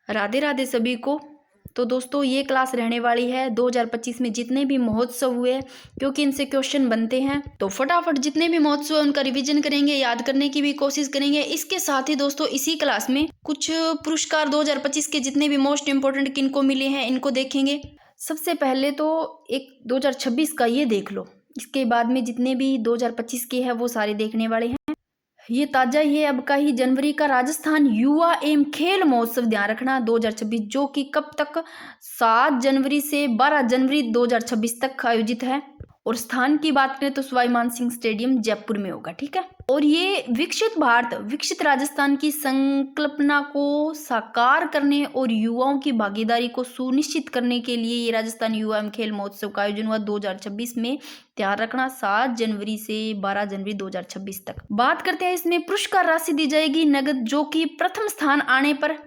राधे राधे सभी को। तो दोस्तों ये क्लास रहने वाली है 2025 में जितने भी महोत्सव हुए, क्योंकि इनसे क्वेश्चन बनते हैं, तो फटाफट जितने भी महोत्सव उनका रिवीजन करेंगे, याद करने की भी कोशिश करेंगे। इसके साथ ही दोस्तों इसी क्लास में कुछ पुरस्कार 2025 के जितने भी मोस्ट इंपोर्टेंट किनको मिले हैं इनको देखेंगे। सबसे पहले तो एक 2026 का ये देख लो, इसके बाद में जितने भी 2025 के हैं वो सारे देखने वाले हैं। ये ताजा ही है अब का ही जनवरी का राजस्थान युवा एवं खेल महोत्सव, ध्यान रखना 2026, जो कि कब तक 7 जनवरी से 12 जनवरी 2026 तक आयोजित है। और स्थान की बात करें तो सवाई मानसिंह स्टेडियम जयपुर में होगा, ठीक है। और ये विकसित भारत विकसित राजस्थान की संकल्पना को साकार करने और युवाओं की भागीदारी को सुनिश्चित करने के लिए ये राजस्थान युवा एवं खेल महोत्सव का आयोजन हुआ 2026 में। ध्यान रखना 7 जनवरी से 12 जनवरी 2026 तक। बात करते हैं इसमें पुरस्कार राशि दी जाएगी नगद, जो कि प्रथम स्थान आने पर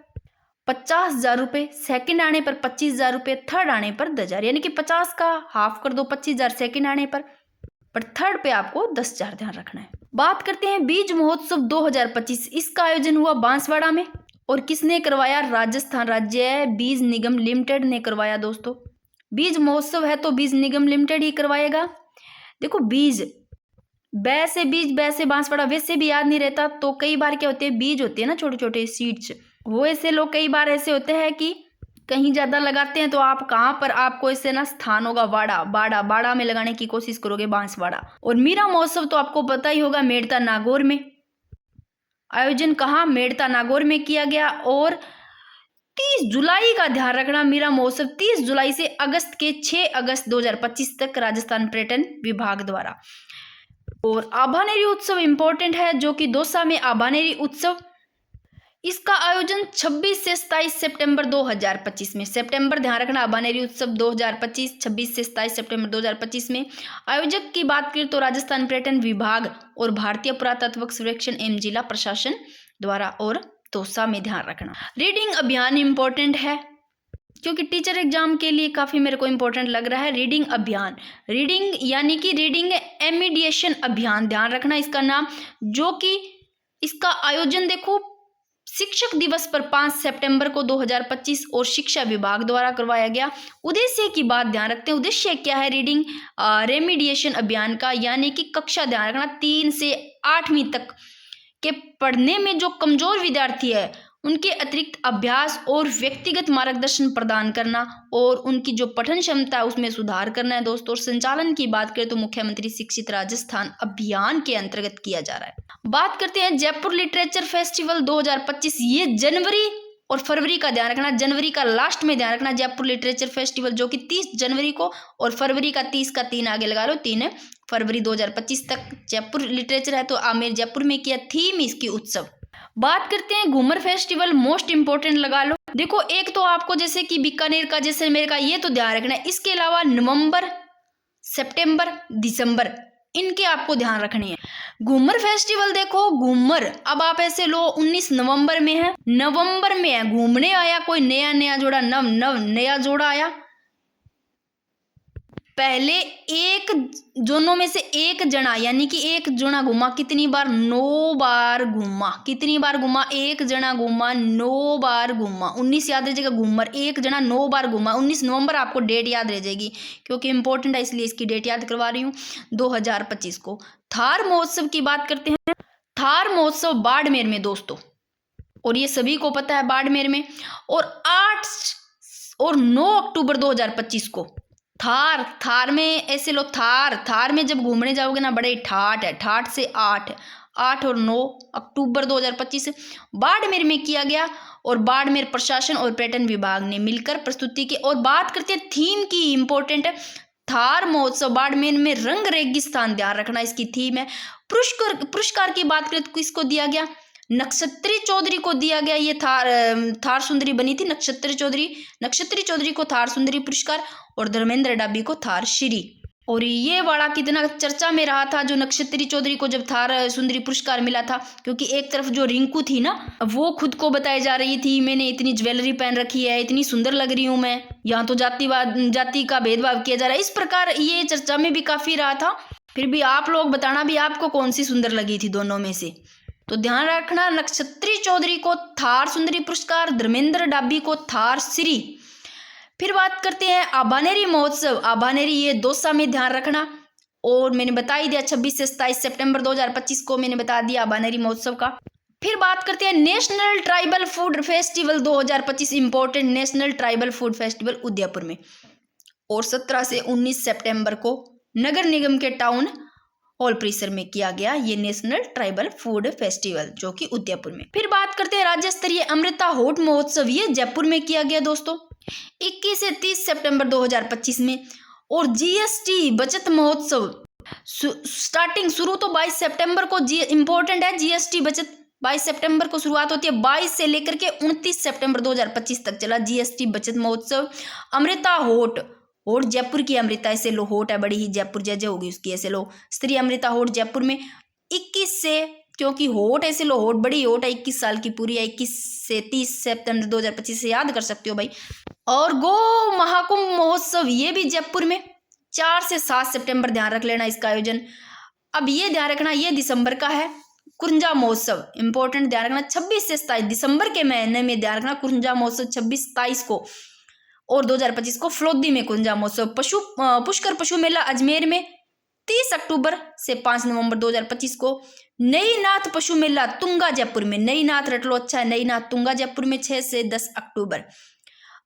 50,000 रुपये, सेकंड आने पर 25,000 रुपये, थर्ड आने पर 10,000, यानी कि 50 का हाफ कर दो 25,000 सेकंड आने पर थर्ड पे आपको 10,000 ध्यान रखना है। बात करते हैं बीज महोत्सव 2025, इसका आयोजन हुआ बांसवाड़ा में। और किसने करवाया? राजस्थान राज्य बीज निगम लिमिटेड ने करवाया। दोस्तों बीज महोत्सव है तो बीज निगम लिमिटेड ही करवाएगा। देखो बीज बै से बीज, बै से बांसवाड़ा, वैसे भी याद नहीं रहता तो कई बार क्या होते हैं, बीज होते हैं ना छोटे छोटे सीड्स, वो ऐसे लोग कई बार ऐसे होते हैं कि कहीं ज़्यादा लगाते हैं तो आप कहाँ पर आपको इससे ना स्थान होगा, वाड़ा बाड़ा बाड़ा में लगाने की कोशिश करोगे, बांसवाड़ा। और मीरा महोत्सव तो आपको पता ही होगा, मेड़ता नागौर में आयोजन, कहाँ? मेड़ता नागौर में किया गया। और 30 जुलाई का ध्यान रखना, मीरा महोत्सव 30 जुलाई से अगस्त के 6 अगस्त 2025 तक राजस्थान पर्यटन विभाग द्वारा। और आभानेरी उत्सव इंपॉर्टेंट है, जो कि दौसा में आभानेरी उत्सव, इसका आयोजन 26 से 27 सितंबर 2025 में। सितंबर ध्यान रखना, आभानेरी उत्सव 2025 26 से 27 सितंबर 2025 में। आयोजक की बात करें तो राजस्थान पर्यटन विभाग और भारतीय पुरातत्व सर्वेक्षण एवं जिला प्रशासन द्वारा, और दौसा में ध्यान रखना। रीडिंग अभियान इंपॉर्टेंट है, क्योंकि टीचर एग्जाम के लिए काफ़ी मेरे को इंपॉर्टेंट लग रहा है। रीडिंग अभियान, रीडिंग यानी कि रीडिंग एमिडिएशन अभियान, ध्यान रखना इसका नाम, जो कि इसका आयोजन देखो शिक्षक दिवस पर 5 सितंबर को 2025 और शिक्षा विभाग द्वारा करवाया गया। उद्देश्य की बात ध्यान रखते हैं, उद्देश्य क्या है रीडिंग रेमिडिएशन अभियान का, यानी कि कक्षा ध्यान रखना 3 से 8वीं तक के पढ़ने में जो कमजोर विद्यार्थी है उनके अतिरिक्त अभ्यास और व्यक्तिगत मार्गदर्शन प्रदान करना और उनकी जो पठन क्षमता है उसमें सुधार करना है। दोस्तों संचालन की बात करें तो मुख्यमंत्री शिक्षित राजस्थान अभियान के अंतर्गत किया जा रहा है। बात करते हैं जयपुर लिटरेचर फेस्टिवल 2025, ये जनवरी और फरवरी का ध्यान रखना, जनवरी का लास्ट में ध्यान रखना जयपुर लिटरेचर फेस्टिवल, जो कि 30 जनवरी को और फरवरी का 30 का 3 आगे लगा लो, 3 फरवरी 2025 तक जयपुर लिटरेचर है तो आमेर जयपुर में किया। थीम इसकी उत्सव। बात करते हैं घूमर फेस्टिवल, मोस्ट इंपोर्टेंट लगा लो। देखो एक तो आपको जैसे कि बीकानेर का, जैसलमेर का, ये तो ध्यान रखना है। इसके अलावा नवंबर, सितंबर, दिसंबर इनके आपको ध्यान रखने हैं। घूमर फेस्टिवल देखो, घूमर अब आप ऐसे लो 19 नवंबर में है, नवंबर में है, घूमने आया कोई नया जोड़ा, नया जोड़ा आया। पहले एक जोनों में से एक जना, यानी कि एक जना घूमा कितनी बार? 9 बार घूमा। कितनी बार घूमा? एक जना घूमा, 9 बार घूमा। 19 याद रह जाएगा, घूमर एक जना 9 बार घूमा। 19 नवंबर आपको डेट याद रह जाएगी, क्योंकि इंपॉर्टेंट है इसलिए इसकी डेट याद करवा रही हूँ 2025 को। थार महोत्सव की बात करते हैं, थार महोत्सव बाड़मेर में दोस्तों, और ये सभी को पता है बाड़मेर में। और 8 और 9 अक्टूबर 2025 को थार में ऐसे लो, थार में जब घूमने जाओगे ना, बड़े ठाठ है, ठाठ से 8 और 9 अक्टूबर 2025 बाड़मेर में किया गया। और बाड़मेर प्रशासन और पर्यटन विभाग ने मिलकर प्रस्तुति की। और बात करते हैं थीम की, इंपॉर्टेंट है थार महोत्सव बाड़मेर में रंग रेगिस्तान, ध्यान रखना इसकी थीम है। पुरस्कार की बात करें तो किसको दिया गया? नक्षत्री चौधरी को दिया गया। ये थार सुंदरी बनी थी नक्षत्री चौधरी को थार सुंदरी पुरस्कार, और धर्मेंद्र डाबी को थार श्री। और ये वाला कितना चर्चा में रहा था जो नक्षत्री चौधरी को जब थार सुंदरी पुरस्कार मिला था, क्योंकि एक तरफ जो रिंकू थी ना, वो खुद को बताई जा रही थी मैंने इतनी ज्वेलरी पहन रखी है, इतनी सुंदर लग रही हूँ मैं, यहाँ तो जाति का भेदभाव किया जा रहा है, इस प्रकार ये चर्चा में भी काफी रहा था। फिर भी आप लोग बताना भी आपको कौन सी सुंदर लगी थी दोनों में से। तो ध्यान रखना, नक्षत्री चौधरी को थार सुंदरी पुरस्कार, धर्मेंद्र डाबी को थार श्री। फिर बात करते हैं आभानेरी महोत्सव। आभानेरी ये दौसा में, ध्यान रखना। और मैंने बता ही दिया 26 से 27 सितंबर 2025 को मैंने बता दिया आभानेरी महोत्सव का। फिर बात करते हैं national tribal food festival 2025, important national tribal food festival Udaipur में। और 17 से 19 सितंबर को नगर निगम के टाउन हॉल परिसर में किया गया ये नेशनल ट्राइबल फूड फेस्टिवल, जो कि उदयपुर में। फिर बात करते हैं राज्य स्तरीय अमृता होट महोत्सव, ये जयपुर में किया गया दोस्तों 21 से 30 सितंबर 2025 में। और जीएसटी बचत महोत्सव स्टार्टिंग शुरू तो 22 सितंबर को, इंपॉर्टेंट है जीएसटी बचत 22 सितंबर को शुरुआत होती है, 22 से लेकर के 29 सितंबर 2025 तक चला जीएसटी बचत महोत्सव। अमृता होट, होट जयपुर की अमृता, ऐसे लो होट है बड़ी ही जयपुर जय होगी उसकी, ऐसे लो स्त्री अमृता होट जयपुर में 21 से, क्योंकि होट ऐसे लो होट बड़ी होट है 21 साल की पूरी है, 21 से 30 सितंबर 2025 से याद कर सकते हो भाई। और गो महाकुंभ महोत्सव ये भी जयपुर में 4 से 7 सितंबर, ध्यान रख लेना इसका आयोजन। अब ये ध्यान रखना ये दिसंबर का है। कुंजा महोत्सव इंपॉर्टेंट, ध्यान रखना 26 से 27 दिसंबर के महीने में, ध्यान रखना कुंजा महोत्सव 26-27 को। और 2025 को फ्लोदी में कुंजा महोत्सव। पुष्कर पशु मेला अजमेर में 30 अक्टूबर से 5 नवंबर 2025 को। नई नाथ पशु मेला तुंगा जयपुर में, नई नाथ रट लो अच्छा है, नई नाथ तुंगा जयपुर में 6 से 10 अक्टूबर।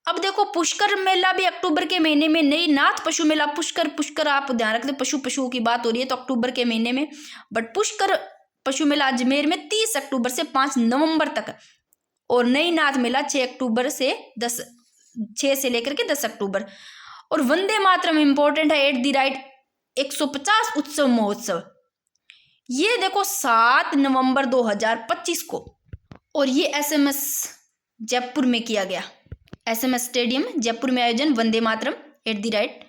अब देखो पुष्कर मेला भी अक्टूबर के महीने में, नई नाथ पशु मेला पुष्कर आप ध्यान रखते, पशुओं की बात हो रही है तो अक्टूबर के महीने में, बट पुष्कर पशु मेला अजमेर में 30 अक्टूबर से 5 नवंबर तक। और नई नाथ मेला 6 से लेकर के 10 अक्टूबर। और वंदे मातरम इंपॉर्टेंट है, एट द राइट 150 उत्सव महोत्सव, ये देखो 7 नवंबर 2025 को। और ये एसएमएस जयपुर में किया गया, एसएमएस स्टेडियम जयपुर में आयोजन Vande Mataram at the right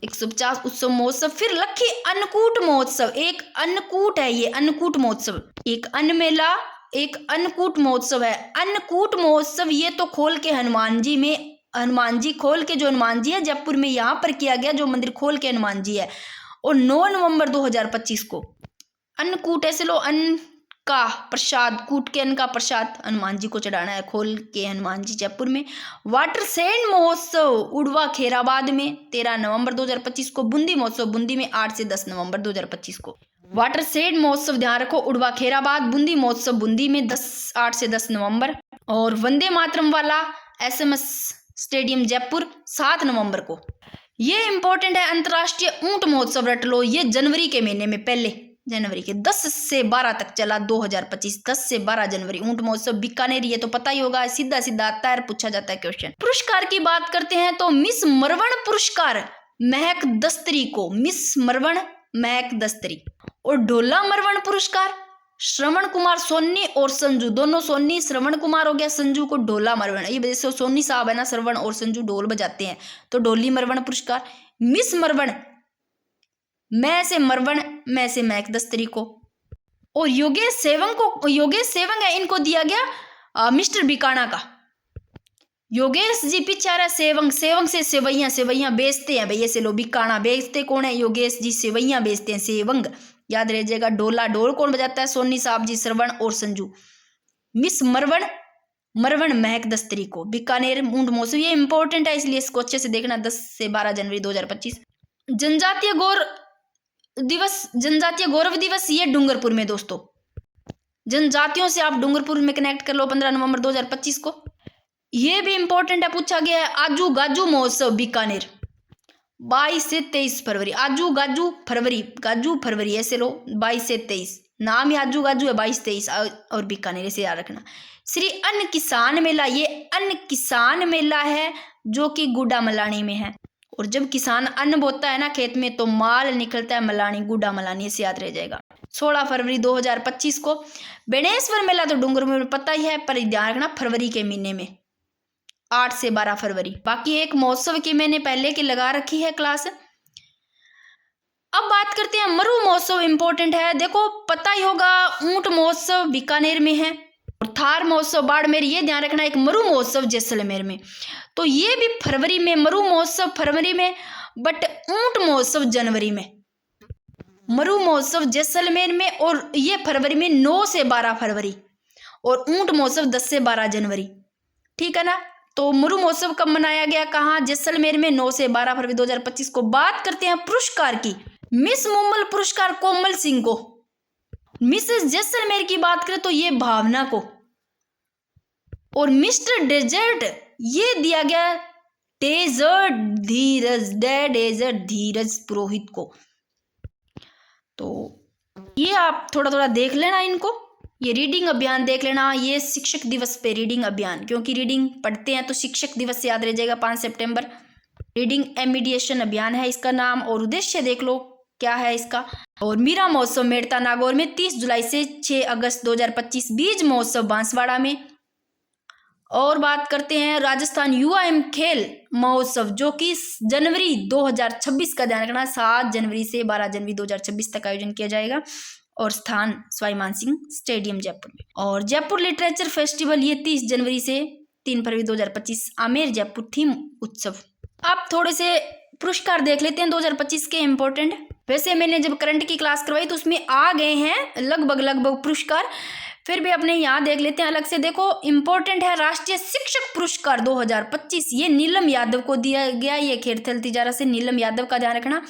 150 उत्सव महोत्सव। फिर लखी अन्नकूट महोत्सव, एक अन्नकूट है ये, अन्नकूट महोत्सव, एक अन्न मेला एक अन्नकूट महोत्सव है। अन्नकूट महोत्सव ये तो खोल के हनुमान जी में, हनुमान जी खोल के, जो हनुमान जी है जयपुर में यहाँ पर किया गया, जो मंदिर खोल के हनुमान जी है। और 9 नवंबर 2025 को अन्नकूट, ऐसे लो अन्न का प्रसाद, कूट के अन्न का प्रसाद हनुमान जी को चढ़ाना है, खोल के हनुमान जी जयपुर में। वाटर सेंड महोत्सव उड़वा खेराबाद में 13 नवंबर 2025 को। बूंदी महोत्सव बूंदी में 8 से 10 नवंबर 2025 को। वाटर सेंड महोत्सव ध्यान रखो उड़वा खेराबाद, बूंदी महोत्सव बूंदी में 8 से 10 नवंबर। और वंदे मातरम वाला एसएमएस स्टेडियम जयपुर 7 नवंबर को। ये इंपॉर्टेंट है अंतर्राष्ट्रीय ऊंट महोत्सव रट लो, ये जनवरी के महीने में, पहले जनवरी के 10 से 12 तक चला 2025, 10 से 12 जनवरी ऊंट महोत्सव बीकानेर, ये तो पता ही होगा, सीधा सीधा आता है, पूछा जाता है क्वेश्चन। पुरस्कार की बात करते हैं तो मिस मरवण पुरस्कार महक दस्तरी को, मिस मरवण महक दस्तरी। और ढोला मरवण पुरस्कार श्रवण कुमार सोनी और संजू, दोनों सोनी, श्रवण कुमार हो गया, संजू को ढोला मरवण, ये वजह से सोनी साहब है ना, श्रवण और संजू ढोल बजाते हैं तो ढोली मरवण पुरस्कार। मिस मरवण मैं से मरवण, मैं से महक दस्तरी को। और योगेश सेवंग को, योगेश सेवंग है, इनको दिया गया मिस्टर बीकाना का। योगेश जी पीछे आ रहा है, सेवंग, सेवंग से सेवैया, सेवैया बेचते हैं भैया, ऐसे लो बीकाना बेचते कौन है, योगेश जी सेवैया बेचते हैं, सेवंग याद रह जाएगा। ढोला ढोल कौन बजाता है, सोनी साहब जी, श्रवण और संजू। मिस मरवण मरवण महक दस्तरी को बीकानेर ऊंट महोत्सव, ये इंपॉर्टेंट है इसलिए इसको अच्छे से देखना। 10 से 12 जनवरी 2025। जनजातीय गौरव दिवस ये डूंगरपुर में दोस्तों, जनजातियों से आप डूंगरपुर में कनेक्ट कर लो 15 नवंबर 2025 को। ये भी इंपॉर्टेंट है, पूछा गया है। आजू गाजू महोत्सव बीकानेर 22 से 23 फरवरी, आजू गाजू फरवरी, गाजू फरवरी ऐसे लो 22 से 23, नाम ही आजू गाजू है, 22-23 और बीकानेर से याद रखना। श्री अन्न किसान मेला, ये अन्न किसान मेला है जो कि गुड्डा मलानी में है। और जब किसान अन्न बोता है ना खेत में तो माल निकलता है मलानी, गुड्डा मलानी से याद रह जाएगा। 16 फरवरी 2025 को। बेणेश्वर मेला तो डूंगरपुर में पता ही है, पर ध्यान रखना फरवरी के महीने में 8 से 12 फरवरी। बाकी एक महोत्सव की मैंने पहले की लगा रखी है क्लास। अब बात करते हैं मरु महोत्सव, इंपॉर्टेंट है, देखो पता ही होगा ऊंट महोत्सव बीकानेर में है। और थार महोत्सव बाड़मेर, ये ध्यान रखना, एक मरु महोत्सव जैसलमेर में। तो ये भी फरवरी में, मरु महोत्सव फरवरी में, बट ऊंट महोत्सव जनवरी में। मरु महोत्सव जैसलमेर में, और ये फरवरी में 9 से 12 फरवरी, और ऊंट महोत्सव 10 से 12 जनवरी। ठीक है ना। तो मरु महोत्सव कब मनाया गया, कहाँ, जैसलमेर में 9 से 12 फरवरी 2025 को। बात करते हैं पुरस्कार की। मिस मुंबल पुरस्कार कोमल सिंह को, मिसेस जैसलमेर की बात करें तो ये भावना को, और मिस्टर डेजर्ट ये दिया गया डेजर्ट धीरज पुरोहित को। तो ये आप थोड़ा थोड़ा देख लेना इनको, ये रीडिंग अभियान देख लेना, ये शिक्षक दिवस पे रीडिंग अभियान, क्योंकि रीडिंग पढ़ते हैं तो शिक्षक दिवस से याद रह जाएगा 5 सितंबर। रीडिंग एमिडिएशन अभियान है इसका नाम, और उद्देश्य देख लो क्या है इसका। और मीरा महोत्सव मेड़ता नागौर में 30 जुलाई से 6 अगस्त 2025। बीज महोत्सव बांसवाड़ा में। और बात करते हैं राजस्थान युवा एवं खेल महोत्सव, जो कि जनवरी 2026 का, ध्यान रखना 7 जनवरी से 12 जनवरी 2026 तक आयोजन किया जाएगा, और स्थान सवाई मानसिंह स्टेडियम जयपुर में। और जयपुर लिटरेचर फेस्टिवल ये 30 जनवरी से 3 फरवरी 2025, आमेर जयपुर थीम उत्सव। आप थोड़े से पुरस्कार देख लेते हैं 2025 के इम्पोर्टेंट। वैसे मैंने जब करंट की क्लास करवाई तो उसमें आ गए हैं लगभग पुरस्कार, फिर भी अपने यहाँ देख लेते हैं अलग से। देखो इम्पोर्टेंट है राष्ट्रीय शिक्षक पुरस्कार 2025, ये नीलम यादव को दिया गया, ये खेरथल तिजारा से नीलम यादव का ध्यान रखना।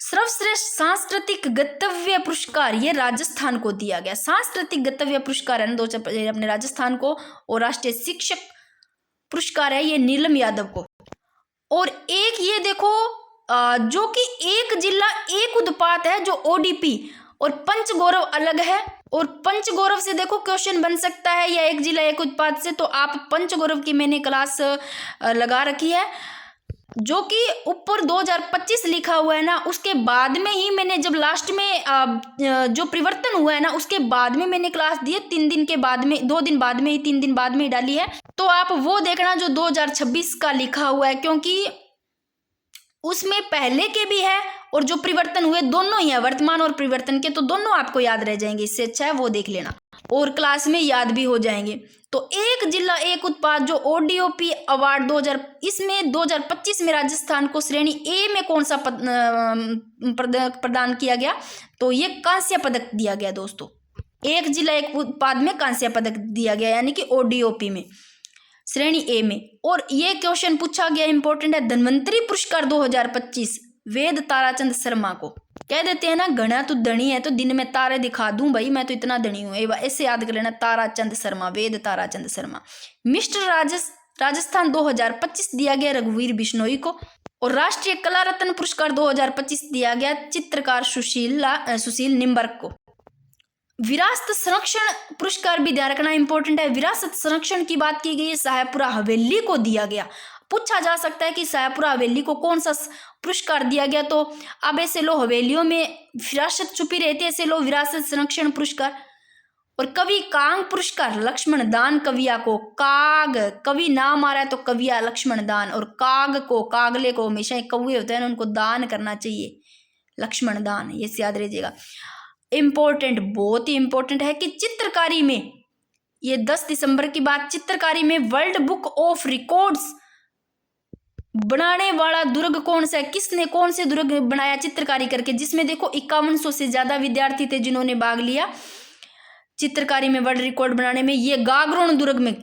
सर्वश्रेष्ठ सांस्कृतिक गंतव्य पुरस्कार ये राजस्थान को दिया गया, सांस्कृतिक गंतव्य पुरस्कार है ना अपने राजस्थान को, और राष्ट्रीय शिक्षक पुरस्कार है ये नीलम यादव को। और एक ये देखो जो कि एक जिला एक उत्पाद है, जो ओडीपी, और पंचगौरव अलग है। और पंचगौरव से देखो क्वेश्चन बन सकता है, या एक जिला एक उत्पाद से, तो आप पंचगौरव की मैंने क्लास लगा रखी है, जो कि ऊपर 2025 लिखा हुआ है ना, उसके बाद में ही मैंने जब लास्ट में जो परिवर्तन हुआ है ना, उसके बाद में मैंने क्लास दी है, 3 दिन के बाद में, 2 दिन बाद में ही, 3 दिन बाद में ही डाली है। तो आप वो देखना जो 2026 का लिखा हुआ है, क्योंकि उसमें पहले के भी है और जो परिवर्तन हुए दोनों ही है, वर्तमान और परिवर्तन के, तो दोनों आपको याद रह जाएंगे। इससे अच्छा है वो देख लेना, और क्लास में याद भी हो जाएंगे। तो एक जिला एक उत्पाद जो ओडीओपी अवार्ड 2000, इसमें 2025 में राजस्थान को श्रेणी ए में कौन सा प्रदान किया गया, तो ये कांस्य पदक दिया गया दोस्तों। एक जिला एक उत्पाद में कांस्य पदक दिया गया, यानी कि ओडीओपी में श्रेणी ए में। और ये क्वेश्चन पूछा गया, इंपॉर्टेंट है, धन्वंतरी पुरस्कार 2025 वेद ताराचंद शर्मा को। कह देते हैं ना घना तू धनी है तो दिन में तारे दिखा दूं भाई, मैं तो इतना धनी हूं, ऐसे याद कर लेना, ताराचंद शर्मा, वेद ताराचंद शर्मा। मिस्टर राजस्थान 2025 दिया गया रघुवीर बिश्नोई को। और राष्ट्रीय कला रत्न पुरस्कार 2025 दिया गया चित्रकार सुशील निम्बर्क को। विरासत संरक्षण पुरस्कार भी ध्यान रखना इंपॉर्टेंट है, विरासत संरक्षण की बात की गई है, शाहपुरा हवेली को दिया गया। पूछा जा सकता है कि शाहपुरा हवेली को कौन सा पुरस्कार दिया गया, तो अब ऐसे लो हवेलियों में विरासत छुपी रहती है, ऐसे लो विरासत संरक्षण पुरस्कार। और कवि कांग पुरस्कार लक्ष्मण दान कविया को, काग कवि नाम आ रहा है तो कविया लक्ष्मण दान, और काग को, कागले को, हमेशा कौवे होते हैं ना, उनको दान करना चाहिए, लक्ष्मण दान, ये याद रहिएगा। इम्पोर्टेंट, बहुत ही इंपॉर्टेंट है कि चित्रकारी में, ये 10 दिसंबर की बात, चित्रकारी में वर्ल्ड बुक ऑफ रिकॉर्ड्स बनाने वाला दुर्ग कौन सा है, किसने कौन से दुर्ग बनाया चित्रकारी करके, जिसमें देखो 5100 से ज्यादा विद्यार्थी थे जिन्होंने भाग लिया चित्रकारी में वर्ल्ड रिकॉर्ड बनाने में, ये गागरोन दुर्ग में।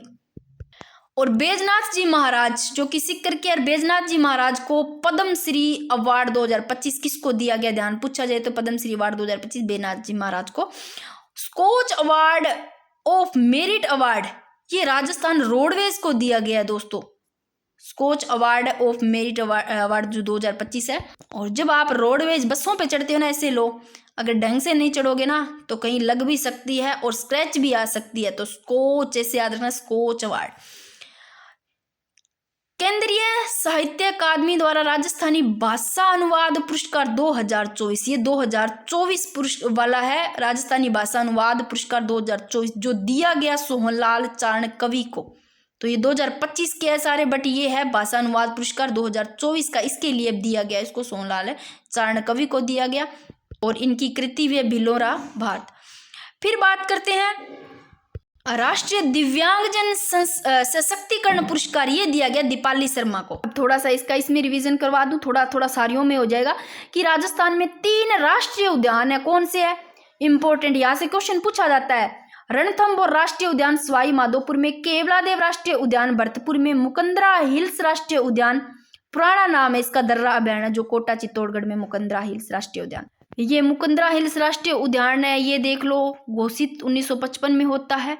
और बैजनाथ जी महाराज जो कि सिक्कर के, और बैजनाथ जी महाराज को पद्म श्री अवार्ड 2025 किसको दिया गया, ध्यान पूछा जाए तो पद्म श्री अवार्ड 2025 बैजनाथ जी महाराज को। Skoch award of merit award ये राजस्थान रोडवेज को दिया गया है दोस्तों, Skoch award of merit award जो 2025 है। और जब आप रोडवेज बसों पे चढ़ते हो ना, ऐसे लो, अगर ढंग से नहीं चढ़ोगे ना तो कहीं लग भी सकती है और स्क्रैच भी आ सकती है, तो स्कॉच ऐसे याद रखना, स्कॉच अवार्ड। केंद्रीय साहित्य अकादमी द्वारा राजस्थानी भाषा अनुवाद पुरस्कार 2024, ये 2024 वाला है, राजस्थानी भाषा अनुवाद पुरस्कार 2024 जो दिया गया सोहनलाल चारण कवि को। तो ये 2025 के है सारे, बट ये है भाषा अनुवाद पुरस्कार 2024 का, इसके लिए दिया गया, इसको सोहनलाल चारण कवि को दिया गया। और इनकी कृति वे भिलोरा भारत। फिर बात करते हैं राष्ट्रीय दिव्यांगजन सशक्तिकरण पुरस्कार ये दिया गया दीपाली शर्मा को। अब थोड़ा सा इसका इसमें रिवीजन करवा दूं, थोड़ा थोड़ा सारियों में हो जाएगा कि राजस्थान में 3 राष्ट्रीय उद्यान है। कौन से है इंपॉर्टेंट, यहाँ से क्वेश्चन पूछा जाता है। रणथंभौर राष्ट्रीय उद्यान सवाई माधोपुर में, केवलादेव राष्ट्रीय उद्यान भरतपुर में, मुकंदरा हिल्स राष्ट्रीय उद्यान पुराना नाम है इसका दर्रा अभयारण्य जो कोटा चित्तौड़गढ़ में मुकंदरा हिल्स राष्ट्रीय उद्यान। ये मुकंदरा हिल्स राष्ट्रीय उद्यान है, ये देख लो घोषित 1955 में होता है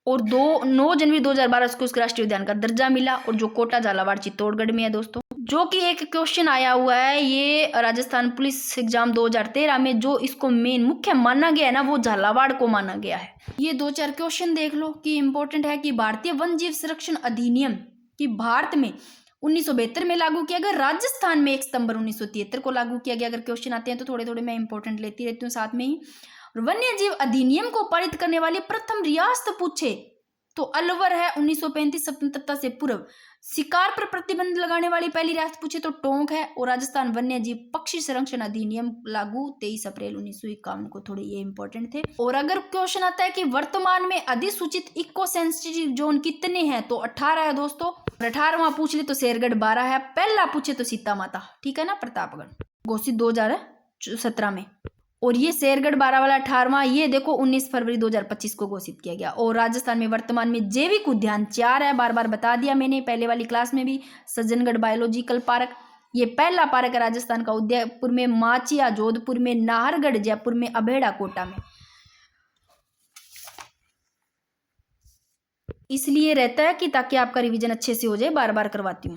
और 9 जनवरी 2012 को उसको राष्ट्रीय उद्यान का दर्जा मिला, और जो कोटा झालावाड़ चित्तौड़गढ़ में है दोस्तों। जो कि एक क्वेश्चन आया हुआ है ये राजस्थान पुलिस एग्जाम 2013 में, जो इसको मेन मुख्य माना गया है ना वो झालावाड़ को माना गया है। ये 2-4 क्वेश्चन देख लो कि इंपॉर्टेंट है कि भारतीय वन जीव संरक्षण अधिनियम की भारत में 1972 में लागू किया गया, राजस्थान में 1 सितंबर 1973 को लागू किया गया। अगर क्वेश्चन आते हैं तो थोड़े थोड़े मैं इंपॉर्टेंट लेती रहती हूँ साथ में ही। वन्य जीव अधिनियम को पारित करने वाली प्रथम रियासत पूछे तो अलवर है 1935 स्वतंत्रता से पूर्व। शिकार पर प्रतिबंध लगाने वाली पहली रियासत पूछे तो टोंक है, और राजस्थान वन्य जीव पक्षी संरक्षण अधिनियम लागू 23 अप्रैल 1951 को। थोड़े ये इंपॉर्टेंट थे। और अगर क्वेश्चन आता है कि वर्तमान में अधिसूचित इको सेंसिटिव जोन कितने हैं तो 18 है दोस्तों। 18वां पूछ ले तो शेरगढ़ 12 है, पहला पूछे तो सीता माता, ठीक है ना, प्रतापगढ़, घोषित 2017 में। और ये शेरगढ़ 12 वाला 18वां ये देखो 19 फरवरी 2025 को घोषित किया गया। और राजस्थान में वर्तमान में जैविक उद्यान 4 है, बार बार बता दिया मैंने पहले वाली क्लास में भी। सज्जनगढ़ बायोलॉजिकल पार्क ये पहला पार्क है राजस्थान का, उदयपुर में, माचिया जोधपुर में, नाहरगढ़ जयपुर में, अभेड़ा कोटा में। इसलिए रहता है कि ताकि आपका रिवीजन अच्छे से हो जाए, बार बार करवाती हूँ।